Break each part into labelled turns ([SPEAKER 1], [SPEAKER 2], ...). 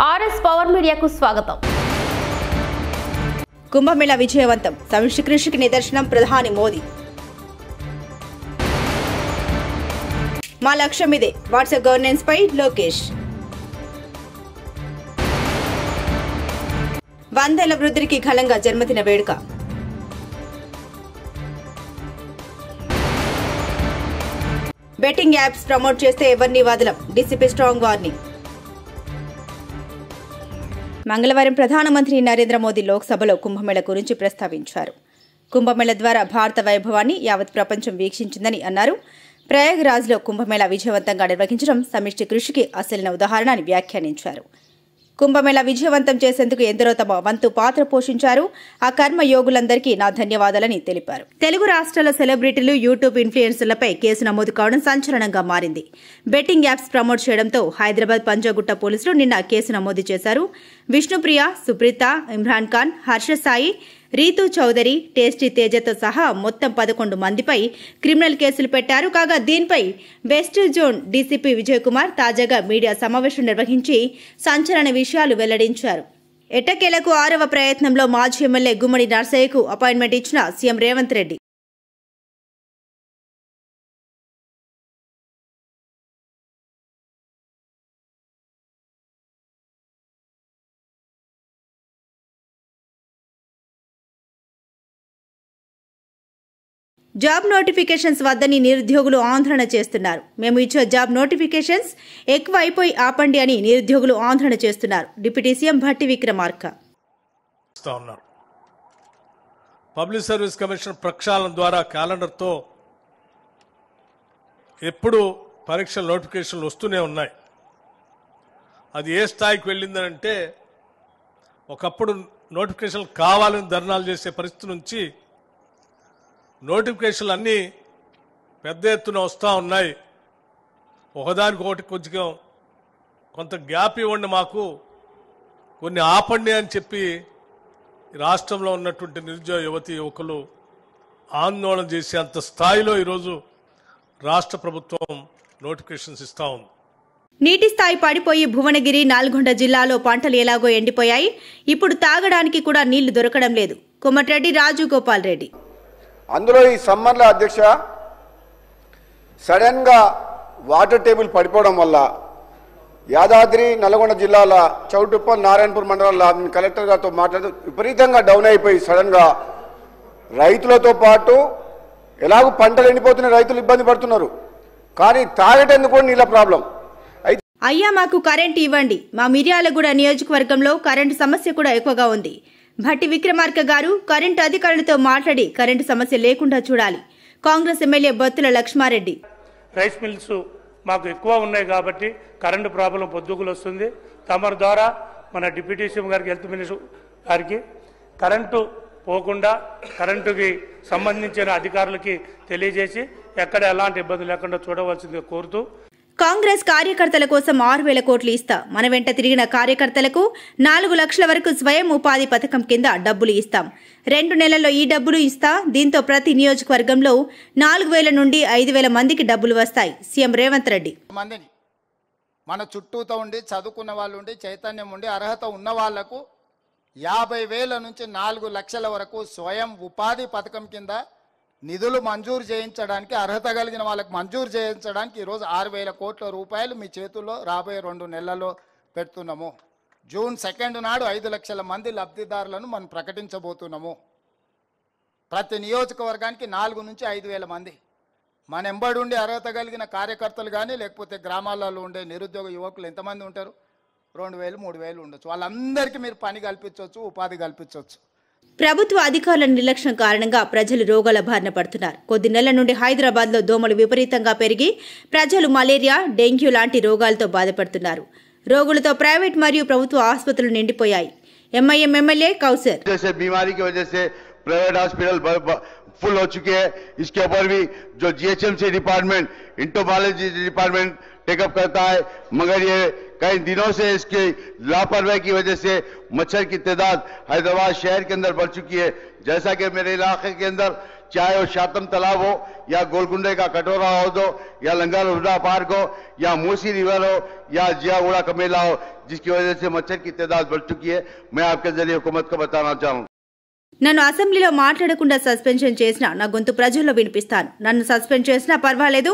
[SPEAKER 1] RS power మీడియాకు స్వాగతం.
[SPEAKER 2] కుంభమేళ విజయవంతం, సమిష్టి కృషికి నిదర్శనం ప్రధాని మోదీ. మా లక్ష్యం ఇదే, వాట్సాప్ గవర్నెన్స్ పై లోకేష్. 100 ఏళ్ల వృద్ధుడికి ఘనంగా జన్మదిన వేడుక. బెట్టింగ్ యాప్స్ ప్రమోట్ చేస్తే ఎవరిని వదలం, డీసీపీ స్ట్రాంగ్ వార్నింగ్. మంగళవారం ప్రధానమంత్రి నరేంద్ర మోదీ లోక్సభలో కుంభమేళ గురించి ప్రస్తావించారు. కుంభమేళ ద్వారా భారత వైభవాన్ని యావత్ ప్రపంచం వీక్షించిందని అన్నారు. ప్రయాగ్రాజ్లో కుంభమేళ విజయవంతంగా నిర్వహించడం సమిష్టి కృషికి అసలైన ఉదాహరణ అని వ్యాఖ్యానించారు. కుంభమేళ విజయవంతం చేసేందుకు ఎందరో తమ వంతు పాత్ర పోషించారు. ఆ కర్మ యోగులందరికీ నా ధన్యవాదాలని తెలిపారు. తెలుగు రాష్ట్రాల సెలబ్రిటీలు, యూట్యూబ్ ఇన్ఫ్లుయెన్సర్లపై కేసు నమోదు కావడం సంచలనంగా మారింది. బెట్టింగ్ యాప్స్ ప్రమోట్ చేయడంతో హైదరాబాద్ పంజాగుట్ట పోలీసులు నిన్న కేసు నమోదు చేశారు. విష్ణుప్రియ, సుప్రీత, ఇమ్రాన్ ఖాన్, హర్ష సాయి, రీతూ చౌదరి, టేస్టీ తేజతో సహా మొత్తం 11 మందిపై క్రిమినల్ కేసులు పెట్టారు. కాగా దీనిపై west zone DCP Vijay Kumar తాజాగా మీడియా సమావేశం నిర్వహించి సంచలన విషయాలు వెల్లడించారు. ఎట్టకేలకు 6వ ప్రయత్నంలో మాజీ ఎమ్మెల్యే గుమ్మడి నర్సయ్యకు అపాయింట్మెంట్ ఇచ్చిన CM Revanth Reddy. Job notifications వద్దని నిరుద్యోగులు ఆందోళన చేస్తున్నారు. మేము ఇచ్చే జాబ్ నోటిఫికేషన్స్ ఎక్కువ అయిపోయి ఆపండి అని నిరుద్యోగులు ఆందోళన చేస్తున్నారు. Deputy CM Bhatti Vikramarka.
[SPEAKER 3] Public service commission ప్రక్షాళన ద్వారా క్యాలెండర్తో ఎప్పుడు పరీక్షల నోటిఫికేషన్లు వస్తూనే ఉన్నాయి. అది ఏ స్థాయికి వెళ్ళిందనంటే ఒకప్పుడు నోటిఫికేషన్లు కావాలని ధర్నాలు చేసే పరిస్థితి నుంచి నోటిఫికేషన్లు అన్నీ పెద్ద ఎత్తున వస్తూ ఉన్నాయి. ఒకదానికొకటి కొంత గ్యాప్ ఇవ్వండి, మాకు కొన్ని ఆపండి అని చెప్పి రాష్ట్రంలో ఉన్నటువంటి నిరుద్యోగ యువతి యువకులు ఆందోళన చేసే అంత స్థాయిలో ఈరోజు రాష్ట్ర ప్రభుత్వం నోటిఫికేషన్స్ ఇస్తా ఉంది.
[SPEAKER 2] నీటి స్థాయి పడిపోయి భువనగిరి, నల్గొండ జిల్లాలో పంటలు ఎలాగో ఎండిపోయాయి. ఇప్పుడు తాగడానికి కూడా నీళ్లు దొరకడం లేదు. కోమటిరెడ్డి రాజగోపాల్ రెడ్డి.
[SPEAKER 4] అందులో ఈ సమ్మర్లో అధ్యక్ష సడన్గా వాటర్ టేబుల్ పడిపోవడం వల్ల యాదాద్రి, నల్గొండ జిల్లాల చౌటుప్పల్, నారాయణపూర్ మండలాల్లో కలెక్టర్ గారితో మాట్లాడుతూ విపరీతంగా డౌన్ అయిపోయి సడన్గా రైతులతో పాటు ఎలాగో పంటలు ఎండిపోతున్న రైతులు ఇబ్బంది పడుతున్నారు. కానీ తాగేటందుకు కూడా నీళ్ళ ప్రాబ్లం.
[SPEAKER 2] అయ్యా మాకు కరెంటు ఇవ్వండి. మా మిర్యాలగూడ నియోజకవర్గంలో కరెంటు సమస్య కూడా ఎక్కువగా ఉంది. భట్టి విక్రమార్క గారు కరెంటు అధికారులతో మాట్లాడి కరెంటు సమస్య లేకుండా చూడాలి. Congress MLA Bothula Lakshma Reddy.
[SPEAKER 5] Rice mills మాకు ఎక్కువ ఉన్నాయి కాబట్టి కరెంటు ప్రాబ్లం పొద్దుగులు వస్తుంది. తమరి ద్వారా మన డిప్యూటీ సీఎం గారికి, హెల్త్ మినిస్టర్ గారికి కరెంటు పోకుండా కరెంటుకి సంబంధించిన అధికారులకి తెలియజేసి ఎక్కడ ఎలాంటి ఇబ్బంది లేకుండా చూడవలసిందిగా కోరుతూ,
[SPEAKER 2] కాంగ్రెస్ కార్యకర్తల కోసం 6,000 కోట్లు ఇస్తా. మన వెంట తిరిగిన కార్యకర్తలకు 4 లక్షల వరకు స్వయం ఉపాధి పథకం కింద డబ్బులు ఇస్తాం. 2 నెలల్లో ఈ డబ్బులు ఇస్తా. దీంతో ప్రతి నియోజకవర్గంలో 4,000 నుండి 5,000 మందికి డబ్బులు వస్తాయి. సీఎం రేవంత్ రెడ్డి.
[SPEAKER 6] మందిని మన చుట్టూతో ఉండి చదువుకున్న వాళ్ళు ఉండి చైతన్యం ఉండి అర్హత ఉన్న వాళ్లకు 50,000 నుంచి 4 లక్షల వరకు స్వయం ఉపాధి పథకం కింద నిధులు మంజూరు చేయించడానికి, అర్హత కలిగిన వాళ్ళకి మంజూరు చేయించడానికి ఈరోజు 6,000 కోట్ల రూపాయలు మీ చేతుల్లో రాబోయే 2 నెలల్లో పెడుతున్నాము. జూన్ 2 నాడు 5 లక్షల మంది లబ్ధిదారులను మనం ప్రకటించబోతున్నాము. ప్రతి నియోజకవర్గానికి 4 నుంచి 5,000 మంది మన ఎంబడి ఉండి అర్హత కలిగిన కార్యకర్తలు కానీ లేకపోతే గ్రామాలలో ఉండే నిరుద్యోగ యువకులు ఎంతమంది ఉంటారు? 2,000, 3,000 ఉండొచ్చు. వాళ్ళందరికీ మీరు పని కల్పించవచ్చు, ఉపాధి కల్పించవచ్చు.
[SPEAKER 2] ప్రభుత్వ అధికారుల నిర్లక్ష్యం కారణంగా ప్రజలు రోగాల బారిన పడుతున్నారు. కొద్ది నెలల నుండి హైదరాబాద్లో దోమలు విపరీతంగా పెరిగి ప్రజలు మలేరియా, డెంగ్యూ లాంటి రోగాలతో బాధపడుతున్నారు. రోగులతో ప్రైవేట్ మరియు ప్రభుత్వ ఆసుపత్రులు నిండిపోయాయి. MIM MLA Kausar.
[SPEAKER 7] Private hospital full हो चुके हैं. इसके ऊपर भी जो GHMC department, entomology department take up करता है, मगर ये कई दिनों से इसकी लापरवाही की वजह से मच्छर की तादाद हैदराबाद शहर के अंदर बढ़ चुकी है. जैसा कि मेरे इलाके के अंदर चाहे वो शातम तालाब हो या गोलकुंडे का कटोरा हो दो या लंगर हुडा पार्क हो या मूसी रिवर हो या जियागुड़ा का मेला हो, जिसकी वजह से मच्छर की तादाद बढ़ चुकी है। मैं आपके जरिए हुकूमत को बताना चाहूँ।
[SPEAKER 2] నన్ను అసెంబ్లీలో మాట్లాడకుండా సస్పెన్షన్ చేసినా నా గొంతు ప్రజల్లో వినిపిస్తాను. నన్ను సస్పెండ్ చేసినా పర్వాలేదు.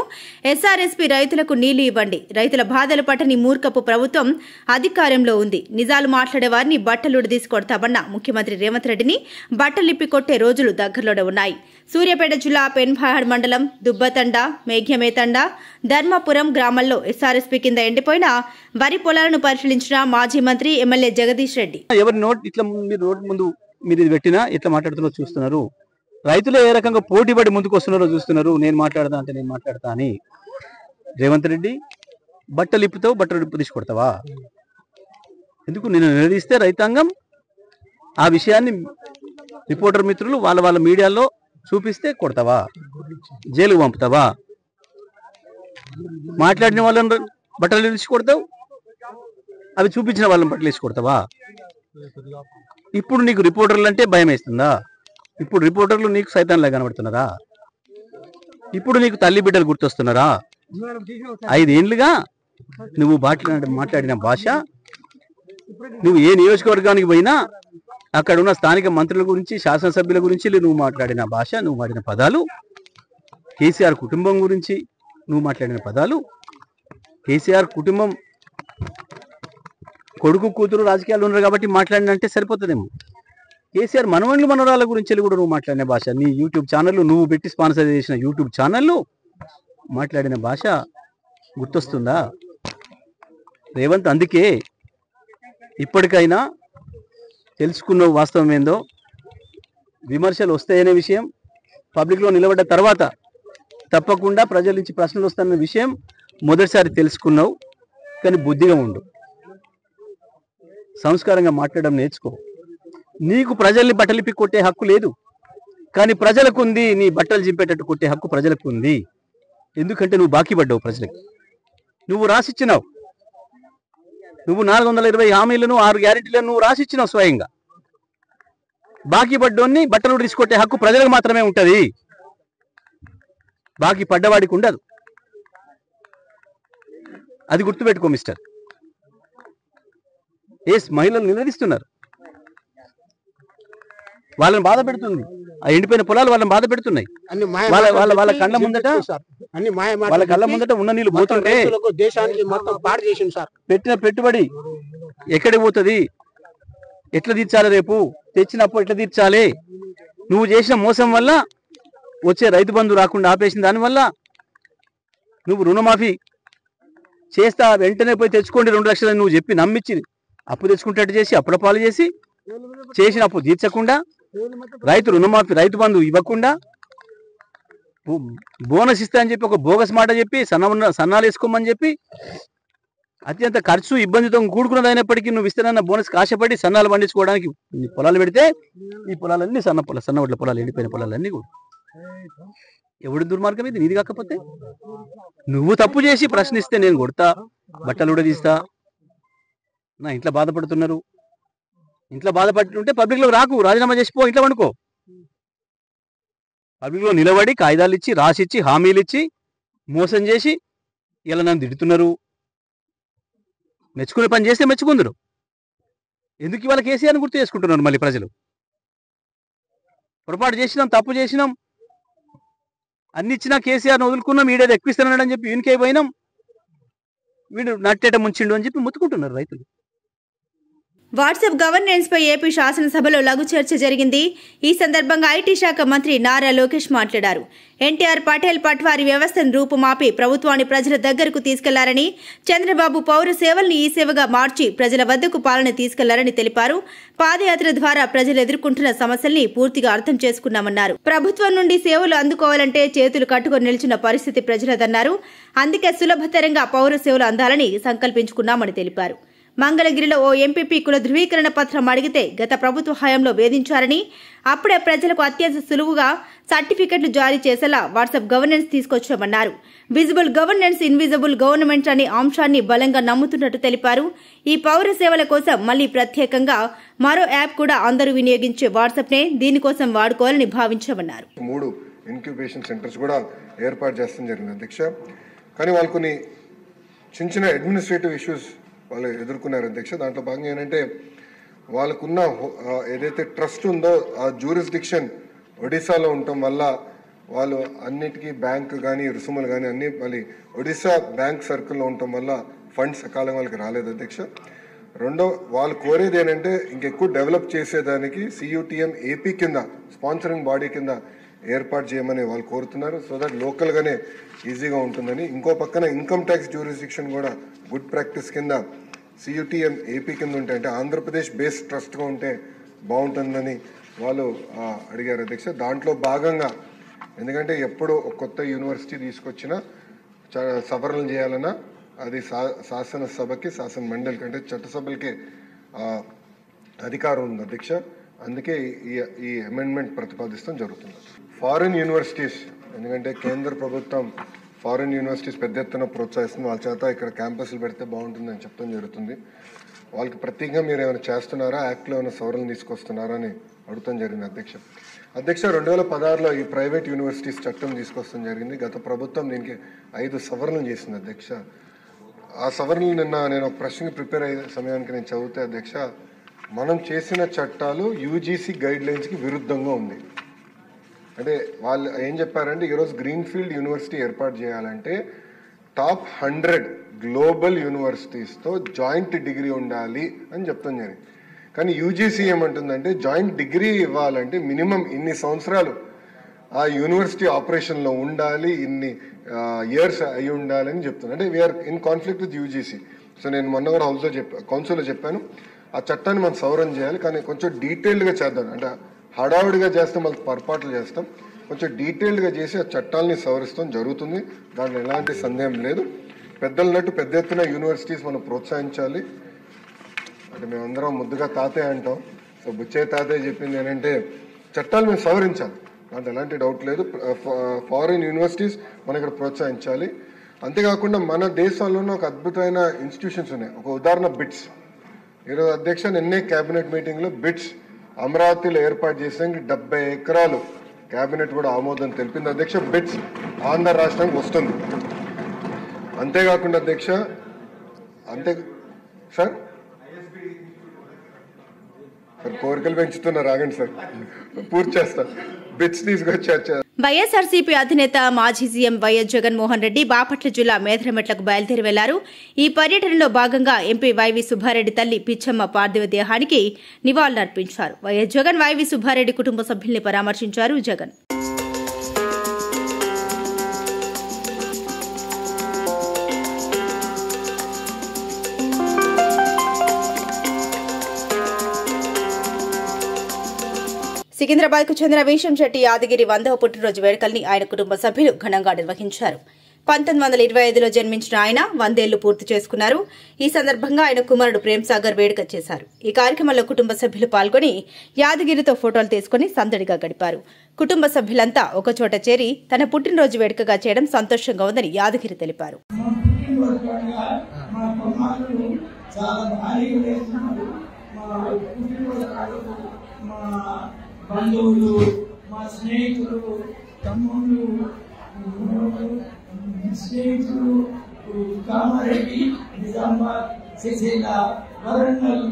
[SPEAKER 2] ఎస్ఆర్ఎస్పీ రైతులకు నీళ్లు ఇవ్వండి. రైతుల బాధలు పట్టని మూర్ఖపు ప్రభుత్వం అధికారంలో ఉంది. నిజాలు మాట్లాడే వారిని బట్టలుడదీసి కొడతామన్న ముఖ్యమంత్రి రేవంత్ రెడ్డిని బట్టలిప్పి కొట్టే రోజులు దగ్గరలోనే ఉన్నాయి. సూర్యాపేట జిల్లా పెన్పహాడ్ మండలం దుబ్బతండ, మేఘ్యమేతండ, ధర్మాపురం గ్రామాల్లో ఎస్ఆర్ఎస్పీ కింద ఎండిపోయిన వరి పొలాలను పరిశీలించిన మాజీ మంత్రి ఎమ్మెల్యే జగదీష్ రెడ్డి.
[SPEAKER 8] మీరు ఇది పెట్టినా ఎట్లా మాట్లాడుతున్నారో చూస్తున్నారు. రైతులు ఏ రకంగా పోటీపడి ముందుకు వస్తున్నారో చూస్తున్నారు. నేను మాట్లాడదా అంటే నేను మాట్లాడతా అని రేవంత్ రెడ్డి బట్టలు ఇప్పుతావు, బట్టలు ఇప్పు తీసుకొడతావా? ఎందుకు నేను నిలదీస్తే రైతాంగం ఆ విషయాన్ని రిపోర్టర్ మిత్రులు వాళ్ళ మీడియాలో చూపిస్తే కొడతావా? జైలుకు పంపుతావా? మాట్లాడిన వాళ్ళని బట్టలు తీసి కొడతావు, అవి చూపించిన వాళ్ళని బట్టలు వేసి కొడతావా? ఇప్పుడు నీకు రిపోర్టర్లు అంటే భయం వేస్తుందా? ఇప్పుడు రిపోర్టర్లు నీకు సైతాన్లా కనబడుతున్నారా? ఇప్పుడు నీకు తల్లి బిడ్డలు గుర్తొస్తున్నారా? 5 ఏళ్లుగా నువ్వు మాట్లాడిన భాష, నువ్వు ఏ నియోజకవర్గానికి పోయినా అక్కడ ఉన్న స్థానిక మంత్రుల గురించి, శాసనసభ్యుల గురించి నువ్వు మాట్లాడిన భాష, నువ్వు వాడిన పదాలు, కేసీఆర్ కుటుంబం గురించి నువ్వు మాట్లాడిన పదాలు, కేసీఆర్ కుటుంబం కొడుకు కూతురు రాజకీయాలు ఉన్నారు కాబట్టి మాట్లాడినంటే సరిపోతుందేమో. కేసీఆర్ మనవన్లు మనవరాల గురించి కూడా నువ్వు మాట్లాడిన భాష, నీ యూట్యూబ్ ఛానళ్ళు, నువ్వు పెట్టి స్పాన్సర్ చేసిన యూట్యూబ్ ఛానళ్ళు మాట్లాడిన భాష గుర్తొస్తుందా రేవంత్? అందుకే ఇప్పటికైనా తెలుసుకున్నావు వాస్తవం ఏందో. విమర్శలు వస్తాయనే విషయం పబ్లిక్లో నిలబడ్డ తర్వాత తప్పకుండా ప్రజల నుంచి ప్రశ్నలు వస్తాయన్న విషయం మొదటిసారి తెలుసుకున్నావు. కానీ బుద్ధిగా ఉండు, సంస్కారంగా మాట్లాడడం నేర్చుకో. నీకు ప్రజల్ని బట్టలిప్పి కొట్టే హక్కు లేదు, కానీ ప్రజలకు ఉంది. నీ బట్టలు చింపేటట్టు కొట్టే హక్కు ప్రజలకు ఉంది. ఎందుకంటే నువ్వు బాకీ పడ్డావు ప్రజలకు. నువ్వు రాసిచ్చినావు. నువ్వు 420 హామీలను 6 గ్యారెంటీలను నువ్వు రాసిచ్చినావు స్వయంగా. బాకీ పడ్డోన్ని బట్టలు తీసుకొట్టే హక్కు ప్రజలకు మాత్రమే ఉంటుంది, బాకీ పడ్డవాడికి ఉండదు. అది గుర్తుపెట్టుకో మిస్టర్. మహిళలు నిలదీస్తున్నారు, వాళ్ళని బాధ పెడుతుంది. ఆ ఎండిపోయిన పొలాలు వాళ్ళని బాధ పెడుతున్నాయి. వాళ్ళ కళ్ళ ముందట ఉన్న నీళ్లు పోతుంటే
[SPEAKER 9] దేశానికి మొత్తం పాడు చేసింది సార్.
[SPEAKER 8] పెట్టిన పెట్టుబడి ఎక్కడికి పోతుంది? ఎట్లా తీర్చాలి? రేపు తెచ్చినప్పుడు ఎట్లా తీర్చాలి? నువ్వు చేసిన మోసం వల్ల వచ్చే రైతు బంధు రాకుండా ఆపేసిన దానివల్ల నువ్వు రుణమాఫీ చేస్తా వెంటనే పోయి తెచ్చుకోండి 2 లక్షలు నువ్వు చెప్పి నమ్మించి అప్పు తెచ్చుకుంటట్టు చేసి అప్పుల పాలు చేసి చేసిన అప్పు తీర్చకుండా, రైతు రుణమాఫీ రైతు బంధు ఇవ్వకుండా, బోనస్ ఇస్తా అని చెప్పి ఒక బోగస్ మాట చెప్పి సన్నాలు వేసుకోమని చెప్పి అత్యంత ఖర్చు ఇబ్బందితో కూడుకున్నది అయినప్పటికీ నువ్వు ఇస్తానన్న బోనస్ ఆశపడి సన్నాలు పండించుకోవడానికి పొలాలు పెడితే ఈ పొలాలన్నీ సన్నవడ్ల పొలాలు, ఎండిపోయిన పొలాలన్నీ కూడా. ఎవడి దుర్మార్గం ఇది? నీది కాకపోతే నువ్వు తప్పు చేసి ప్రశ్నిస్తే నేను కొడతా, బట్టలు ఉడదీస్తా. నా ఇంట్లో బాధపడుతున్నారు. ఇంట్లో బాధపడుతుంటే పబ్లిక్లో రాకు, రాజీనామా చేసిపో, ఇంట్లో వండుకో. పబ్లిక్లో నిలబడి కాగితాలు ఇచ్చి, రాసిచ్చి, హామీలు ఇచ్చి, మోసం చేసి ఇలా నన్ను తిడుతున్నారు. మెచ్చుకునే పని చేస్తే మెచ్చుకుందరు. ఎందుకు ఇవాళ కేసీఆర్ని గుర్తు చేసుకుంటున్నారు మళ్ళీ ప్రజలు? పొరపాటు చేసినాం, తప్పు చేసినాం, అన్ని ఇచ్చినా కేసీఆర్ని వదులుకున్నాం, వీడేది ఎక్కిస్తున్నాడు అని చెప్పి వీనికే పోయినాం, వీడు నట్టేట ముంచిండు అని చెప్పి ముత్తుకుంటున్నారు రైతులు.
[SPEAKER 2] వాట్సాప్ గవర్నెన్స్ పై ఏపీ శాసనసభలో లఘు చర్చ జరిగింది. ఈ సందర్భంగా ఐటీ శాఖ మంత్రి నారా లోకేష్ మాట్లాడారు. ఎన్టీఆర్ పటేల్ పట్వారీ వ్యవస్థను రూపుమాపి ప్రభుత్వాన్ని ప్రజల దగ్గరకు తీసుకెళ్లారని, చంద్రబాబు పౌర సేవల్ని ఈ సేవగా మార్చి ప్రజల వద్దకు పాలన తీసుకెళ్లారని తెలిపారు. పాదయాత్ర ద్వారా ప్రజలు ఎదుర్కొంటున్న సమస్యల్ని పూర్తిగా అర్థం చేసుకున్నామన్నారు. ప్రభుత్వం నుండి సేవలు అందుకోవాలంటే చేతులు కట్టుకొని నిలిచిన పరిస్థితి ప్రజలదన్నారు. అందుకే సులభతరంగా పౌర సేవలు అందాలని సంకల్పించుకున్నామని తెలిపారు. మంగళగిరిలో ఓ ఎంపీపీ కుల ధృవీకరణ పత్రం అడిగితే గత ప్రభుత్వ హయాంలో వేధించారని, అప్పుడే ప్రజలకు అత్యంత సులువుగా సర్టిఫికెట్లు జారీ చేసేలా వాట్సాప్ గవర్నెన్స్ తీసుకొచ్చామన్నారు. విజిబుల్ గవర్నెన్స్, ఇన్విజిబుల్ గవర్నమెంట్ అనే అంశాన్ని బలంగా నమ్ముతున్నట్టు తెలిపారు. ఈ పౌర సేవల కోసం మళ్లీ ప్రత్యేకంగా మరో యాప్ కూడా అందరూ వినియోగించే వాట్సాప్ నే దీనికోసం వాడుకోవాలని భావించామన్నారు.
[SPEAKER 10] 3 ఇన్క్యుబేషన్ సెంటర్స్ కూడా ఏర్పాటు చేస్తాం జరిగింది అధ్యక్ష. కానీ వాళ్ళు కొన్ని చిన్న అడ్మినిస్ట్రేటివ్ ఇష్యూస్ వాళ్ళు ఎదుర్కొన్నారు అధ్యక్ష. దాంట్లో భాగంగా ఏంటంటే వాళ్ళకున్న ఏదైతే ట్రస్ట్ ఉందో ఆ జ్యూరిస్డిక్షన్ ఒడిశాలో ఉండటం వల్ల వాళ్ళు అన్నిటికీ బ్యాంక్ కానీ రుసుములు కానీ అన్ని మళ్ళీ ఒడిశా బ్యాంక్ సర్కిల్లో ఉండటం వల్ల ఫండ్స్ సకాలం వాళ్ళకి రాలేదు అధ్యక్ష. రెండో వాళ్ళు కోరేది ఏంటంటే ఇంకెక్కువ డెవలప్ చేసేదానికి CUTM AP కింద స్పాన్సరింగ్ బాడీ కింద ఏర్పాటు చేయమని వాళ్ళు కోరుతున్నారు. సో దట్ లోకల్గానే ఈజీగా ఉంటుందని. ఇంకో పక్కన ఇన్కమ్ ట్యాక్స్ జ్యూరిస్డిక్షన్ కూడా గుడ్ ప్రాక్టీస్ కింద CUTM AP కింద ఉంటే, అంటే ఆంధ్రప్రదేశ్ బేస్డ్ ట్రస్ట్గా ఉంటే బాగుంటుందని వాళ్ళు అడిగారు అధ్యక్ష. దాంట్లో భాగంగా ఎందుకంటే ఎప్పుడు ఒక కొత్త యూనివర్సిటీ తీసుకొచ్చినా సవరణలు చేయాలన్నా అది శాసనసభకి శాసన మండలికి అంటే చట్టసభలకి అధికారం ఉంది అధ్యక్ష. అందుకే ఈ అమెండ్మెంట్ ప్రతిపాదిస్తాం జరుగుతుంది. ఫారిన్ యూనివర్సిటీస్, ఎందుకంటే కేంద్ర ప్రభుత్వం ఫారిన్ యూనివర్సిటీస్ పెద్ద ఎత్తున ప్రోత్సహిస్తుంది. వాళ్ళ చేత ఇక్కడ క్యాంపస్లు పెడితే బాగుంటుందని చెప్పడం జరుగుతుంది. వాళ్ళకి ప్రత్యేకంగా మీరు ఏమైనా చేస్తున్నారా, యాక్ట్లో ఏమైనా సవరణలు తీసుకొస్తున్నారా అని అడుగుతాం జరిగింది అధ్యక్ష. 2016లో ఈ ప్రైవేట్ యూనివర్సిటీస్ చట్టం తీసుకొస్తాం జరిగింది. గత ప్రభుత్వం దీనికి 5 సవరణలు చేసింది అధ్యక్ష. ఆ సవరణలు నిన్న నేను ఒక ప్రశ్నకి ప్రిపేర్ అయ్యే సమయానికి నేను చదివితే అధ్యక్ష, మనం చేసిన చట్టాలు UGC గైడ్ లైన్స్కి విరుద్ధంగా ఉంది. అంటే వాళ్ళు ఏం చెప్పారంటే ఈరోజు గ్రీన్ఫీల్డ్ యూనివర్సిటీ ఏర్పాటు చేయాలంటే టాప్ 100 గ్లోబల్ యూనివర్సిటీస్తో జాయింట్ డిగ్రీ ఉండాలి అని చెప్తాం జరిగింది. కానీ UGC ఏమంటుందంటే జాయింట్ డిగ్రీ ఇవ్వాలంటే మినిమం ఇన్ని సంవత్సరాలు ఆ యూనివర్సిటీ ఆపరేషన్లో ఉండాలి, ఇన్ని ఇయర్స్ అయి ఉండాలని చెప్తుంది. అంటే we're in conflict with UGC. So నేను మొన్న కూడా కౌన్సిల్లో చెప్పాను, ఆ చట్టాన్ని మనం సవరణ చేయాలి, కానీ కొంచెం డీటెయిల్డ్గా చేద్దాం. అంటే హడావుడిగా చేస్తే మళ్ళీ పొరపాట్లు చేస్తాం. కొంచెం డీటెయిల్డ్గా చేసి ఆ చట్టాలని సవరిస్తాం జరుగుతుంది. దాంట్లో ఎలాంటి సందేహం లేదు. పెద్దలన్నట్టు పెద్ద ఎత్తున యూనివర్సిటీస్ మనం ప్రోత్సహించాలి. అంటే మేమందరం ముద్దుగా తాతయ్య అంటాం. సో బుచ్చయ్య తాతయ్య చెప్పింది ఏంటంటే చట్టాలు మేము సవరించాలి, దాంట్లో ఎలాంటి డౌట్ లేదు. ఫారిన్ యూనివర్సిటీస్ మనం ఇక్కడ ప్రోత్సహించాలి. అంతేకాకుండా మన దేశంలోనే ఒక అద్భుతమైన ఇన్స్టిట్యూషన్స్ ఉన్నాయి. ఒక ఉదాహరణ బిట్స్. ఈరోజు అధ్యక్ష నిన్నే క్యాబినెట్ మీటింగ్లో బిట్స్ అమరావతిలో ఏర్పాటు చేసేందుకు 70 ఎకరాలు క్యాబినెట్ కూడా ఆమోదం తెలిపింది అధ్యక్ష. బిట్స్ ఆంధ్ర రాష్ట్రానికి వస్తుంది. అంతేకాకుండా అధ్యక్ష సార్ కోరికలు పెంచుతున్నారు, ఆగండి సార్, పూర్తి చేస్తా. బిట్స్ తీసుకొచ్చి
[SPEAKER 2] వైఎస్ఆర్సీపీ అధినేత మాజీ సీఎం వైఎస్ జగన్మోహన్ రెడ్డి బాపట్ల జిల్లా మేదరమెట్లకు బయలుదేరి వెళ్లారు. ఈ పర్యటనలో భాగంగా ఎంపీ వైవి సుబ్బారెడ్డి తల్లి పిచ్చమ్మ పార్థివ దేహానికి నివాళులర్పించారు. వైఎస్ జగన్ వైవి సుబ్బారెడ్డి కుటుంబ సభ్యుల్ని పరామర్శించారు జగన్. సికింద్రాబాద్ కు చెందిన విషం శెట్టి యాదగిరి 100వ పుట్టినరోజు వేడుకల్ని ఆయన కుటుంబ సభ్యులు ఘనంగా నిర్వహించారు. 1925లో జన్మించిన ఆయన 100 ఏళ్లు పూర్తి చేసుకున్నారు. ఈ సందర్భంగా ఆయన కుమారుడు ప్రేమ్ సాగర్ వేడుక చేశారు. ఈ కార్యక్రమంలో కుటుంబ సభ్యులు పాల్గొని యాదగిరితో ఫోటోలు తీసుకుని సందడిగా గడిపారు. కుటుంబ సభ్యులంతా ఒకచోట చేరి తన పుట్టినరోజు వేడుకగా చేయడం సంతోషంగా ఉందని యాదగిరి తెలిపారు.
[SPEAKER 11] బంధువులు, మా స్నేహితులు, తమ్ముళ్ళు, స్నేహితులు కామారెడ్డి, నిజామాబాద్, సిరిసిల్ల, వరంగల్,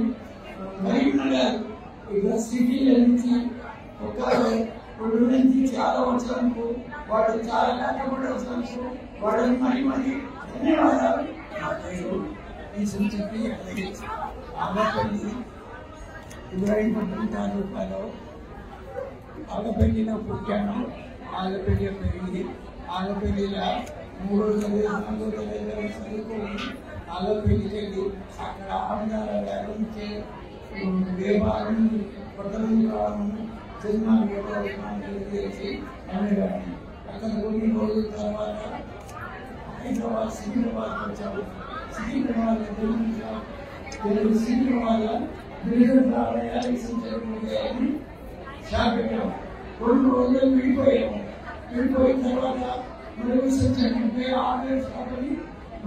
[SPEAKER 11] కరీంనగర్, ఇక సిటీల నుంచి ఒక రెండు నుంచి చాలా వచ్చాను. వాడు చాలా కష్టపడి వచ్చాను. వాడు మరి ధన్యవాదాలు చెప్పి ఆగపల్లి ఇబ్రాహీంపట్నం తాలూకాలో ఆగపల్లిలో పుట్టాను. ఆగపల్లి పెరిగింది. ఆగపల్లిలో 3 రోజులు 4 రోజులు చదువుకొని ఆగపల్లికి వెళ్ళి అక్కడ ఆంధ్ర నుంచి దేవాలయం కొత్తలు సినిమా చేసి అనేవాడిని. అక్కడ కొన్ని రోజుల తర్వాత హైదరాబాద్ సికింద్రాబాద్ వచ్చాము. సికింద్రాబాద్ తెలుగు సీట్ల వల్ల గిరిజన ప్రాణాయాన్ని చేపట్టాం. 2 రోజులు విడిపోయాము. విడిపోయిన తర్వాత మెరుగు సంచరింపై ఆర్డర్స్ కాబట్టి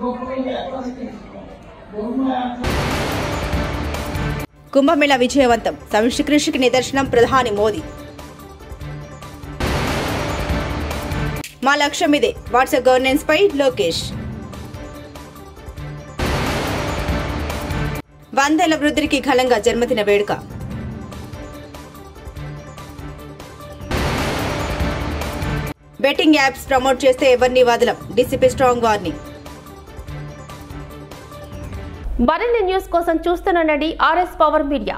[SPEAKER 11] గొప్పగా ఏర్పాటు చేసుకున్నాం.
[SPEAKER 2] కుంభమేళా విజయవంతం, సమిష్టి కృషికి నిదర్శనం ప్రధాని మోదీ. మా లక్ష్యం ఇదే, వాట్సాప్ గవర్నెన్స్ పై లోకేష్. 100 ఏళ్ల వృద్ధుడికి ఘనంగా జన్మదిన వేడుక. బెట్టింగ్ యాప్స్ ప్రమోట్ చేస్తే ఎవరిని వదలం, డీసీపీ స్ట్రాంగ్ వార్నింగ్.
[SPEAKER 1] మరిన్ని న్యూస్ కోసం చూస్తూనండి RS పవర్ మీడియా.